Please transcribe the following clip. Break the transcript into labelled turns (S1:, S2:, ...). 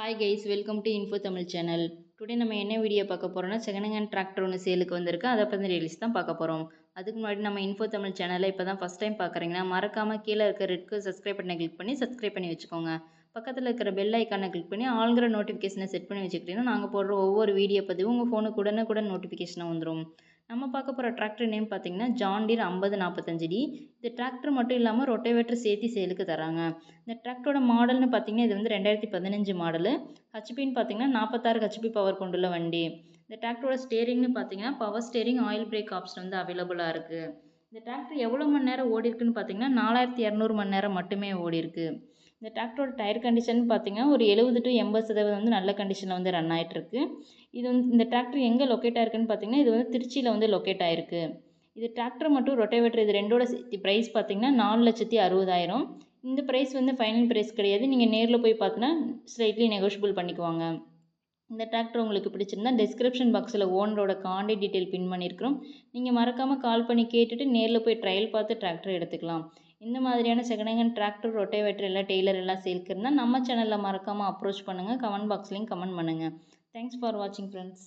S1: Hi guys, welcome to info Tamil channel. Today நம்ம என்ன video பார்க்க போகிறோம்னா, செகண்ட் ஹேண்ட் டிராக்டர் ஒன்று சேலுக்கு வந்திருக்கு. அதை பற்றி ரிலீஸ் தான் பார்க்க போகிறோம். அதுக்கு முன்னாடி நம்ம இன்ஃபோ தமிழ் சேனலை இப்போ தான் ஃபஸ்ட் டைம் பார்க்குறீங்கன்னா மறக்காமல் கீழே இருக்க ரெட்க்கு சப்ஸ்கிரைப் பண்ணி கிளிக் பண்ணி சப்ஸ்கிரைப் பண்ணி வச்சுக்கோங்க. பக்கத்தில் இருக்கிற பெல் ஐக்கானை கிளிக் பண்ணி ஆல்கிற நோட்டிஃபிகேஷனை செட் பண்ணி வச்சுக்கிட்டீங்கன்னா நாங்கள் போடுற ஒவ்வொரு வீடியோ பதிவும் உங்கள் ஃபோனுக்கு உடனுக்குடன் நோட்டிஃபிகேஷனாக வந்துடும். நம்ம பார்க்க போகிற டிராக்டர் நேம் பார்த்தீங்கன்னா ஜான் டீர் 5045D. இந்த டிராக்டர் மட்டும் இல்லாமல் ரொட்டேவேட்டர் சேர்த்து சேலுக்கு தராங்க. இந்த டிராக்டரோட மாடல்னு பார்த்தீங்கன்னா இது வந்து 2015 மாடலு. ஹெச்பின்னு பார்த்தீங்கன்னா 46 ஹெச்பி பவர் கொண்டுள்ள வண்டி. இந்த டிராக்டரோட ஸ்டேரிங்னு பார்த்தீங்கன்னா power steering, oil break option வந்து அவைலபிளாக இருக்குது. இந்த டிராக்டர் எவ்வளோ மணி நேரம் ஓடி இருக்குன்னு பார்த்தீங்கன்னா 4200 மணி நேரம் மட்டுமே ஓடி இருக்கு. இந்த டிராக்டரோட டயர் கண்டிஷன் பார்த்தீங்கன்னா ஒரு 70 to 80% வந்து நல்ல கண்டிஷனில் வந்து ரன் ஆகிட்டு இருக்கு. இது வந்து இந்த டிராக்டர் எங்கே லொக்கேட் ஆயிருக்குன்னு பார்த்தீங்கன்னா இது வந்து திருச்சியில் வந்து லொக்கேட் ஆயிருக்கு. இது டிராக்டர் மட்டும் ரொட்டேவேட்டர் இது ரெண்டோட ப்ரைஸ் பார்த்தீங்கன்னா 4,60,000. இந்த ப்ரைஸ் வந்து ஃபைனல் ப்ரைஸ் கிடையாது. நீங்கள் நேரில் போய் பார்த்தீங்கன்னா ஸ்லைட்லி நெகோஷியபிள் பண்ணிக்குவாங்க. இந்த டிராக்டர் உங்களுக்கு பிடிச்சிருந்தா டிஸ்கிரிப்ஷன் பாக்ஸில் ஓனரோட கான்டாக்ட் டீட்டெயில் பின் பண்ணியிருக்கிறோம். நீங்கள் மறக்காமல் கால் பண்ணி கேட்டுட்டு நேரில் போய் ட்ரையல் பார்த்து டிராக்டர் எடுத்துக்கலாம். இந்த மாதிரியான செகண்ட் ஹேண்ட் டிராக்டர், ரொட்டேவேட்டர் எல்லாம் டெய்லர் எல்லாம் சேல்க்கு இருந்தால் நம்ம சேனலில் மறக்காமல் அப்ரோச் பண்ணுங்கள். கமெண்ட் பாக்ஸ்லேயும் கமெண்ட் பண்ணுங்கள். தேங்க்ஸ் ஃபார் வாட்சிங் ஃப்ரெண்ட்ஸ்.